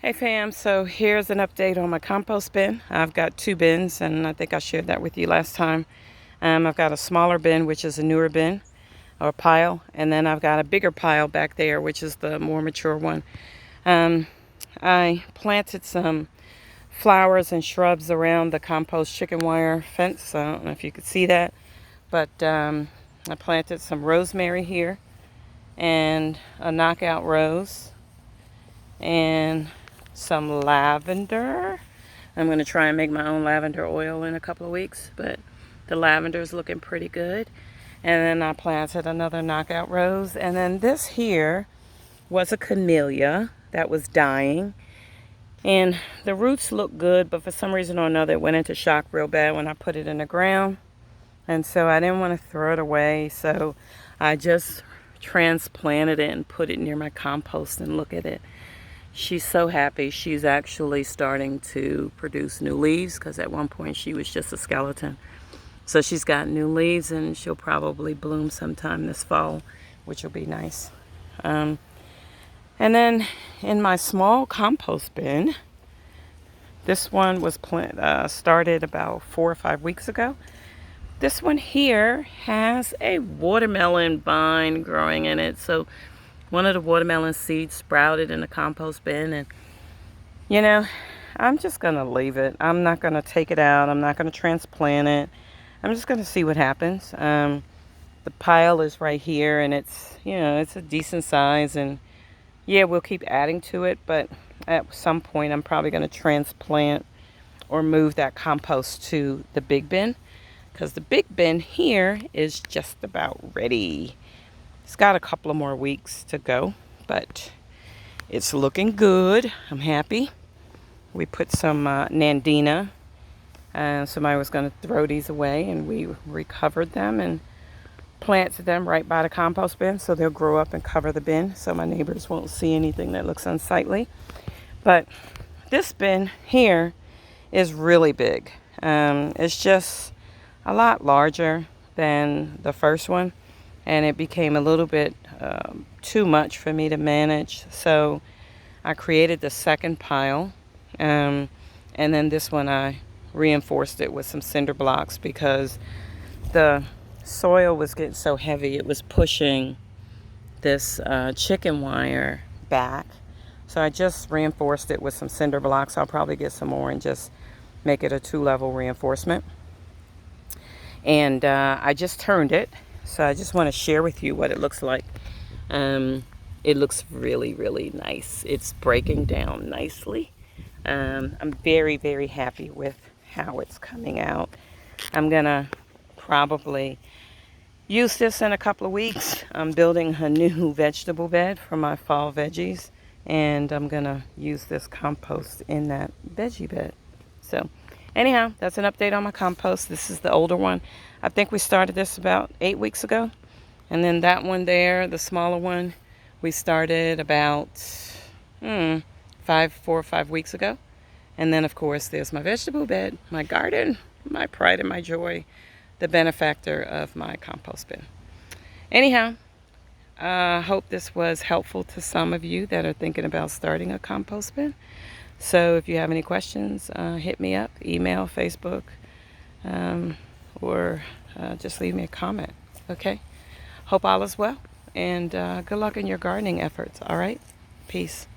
Hey fam, so here's an update on my compost bin. I've got two bins and I think I shared that with you last time. I've got a smaller bin, which is a newer bin or pile, and then I've got a bigger pile back there, which is the more mature one. I planted some flowers and shrubs around the compost chicken wire fence. I don't know if you could see that, but I planted some rosemary here and a knockout rose and some lavender. I'm going to try and make my own lavender oil in a couple of weeks, but the lavender is looking pretty good. And then I planted another knockout rose. And then this here was a camellia that was dying. And the roots look good, but for some reason or another, it went into shock real bad when I put it in the ground. And so I didn't want to throw it away. So I just transplanted it and put it near my compost, and look at it. She's so happy. She's actually starting to produce new leaves because at one point she was just a skeleton. So she's got new leaves and she'll probably bloom sometime this fall, which will be nice. And then in my small compost bin, this one was started about 4 or 5 weeks ago. This one here has a watermelon vine growing in it. So one of the watermelon seeds sprouted in the compost bin, and you know, I'm just gonna leave it. I'm not gonna take it out. I'm not gonna transplant it. I'm just gonna see what happens. The pile is right here, and it's, you know, it's a decent size, and yeah, we'll keep adding to it, but at some point I'm probably gonna transplant or move that compost to the big bin, because the big bin here is just about ready. It's got a couple of more weeks to go, but it's looking good. I'm happy. We put some Nandina. Somebody was going to throw these away, and we recovered them and planted them right by the compost bin, so they'll grow up and cover the bin so my neighbors won't see anything that looks unsightly. But this bin here is really big. It's just a lot larger than the first one, and it became a little bit too much for me to manage. So I created the second pile, and then this one I reinforced it with some cinder blocks because the soil was getting so heavy it was pushing this chicken wire back. So I just reinforced it with some cinder blocks. I'll probably get some more and just make it a 2-level reinforcement. And I just turned it. So I just want to share with you what it looks like. It looks really, really nice. It's breaking down nicely. I'm very, very happy with how it's coming out. I'm going to probably use this in a couple of weeks. I'm building a new vegetable bed for my fall veggies, and I'm going to use this compost in that veggie bed. So anyhow, that's an update on my compost. This is the older one. I think we started this about 8 weeks ago. And then that one there, the smaller one, we started about 4 or 5 weeks ago. And then, of course, there's my vegetable bed, my garden, my pride and my joy, the benefactor of my compost bin. Anyhow, I hope this was helpful to some of you that are thinking about starting a compost bin. So if you have any questions, hit me up, email, Facebook, or just leave me a comment, okay? Hope all is well, and good luck in your gardening efforts, all right? Peace.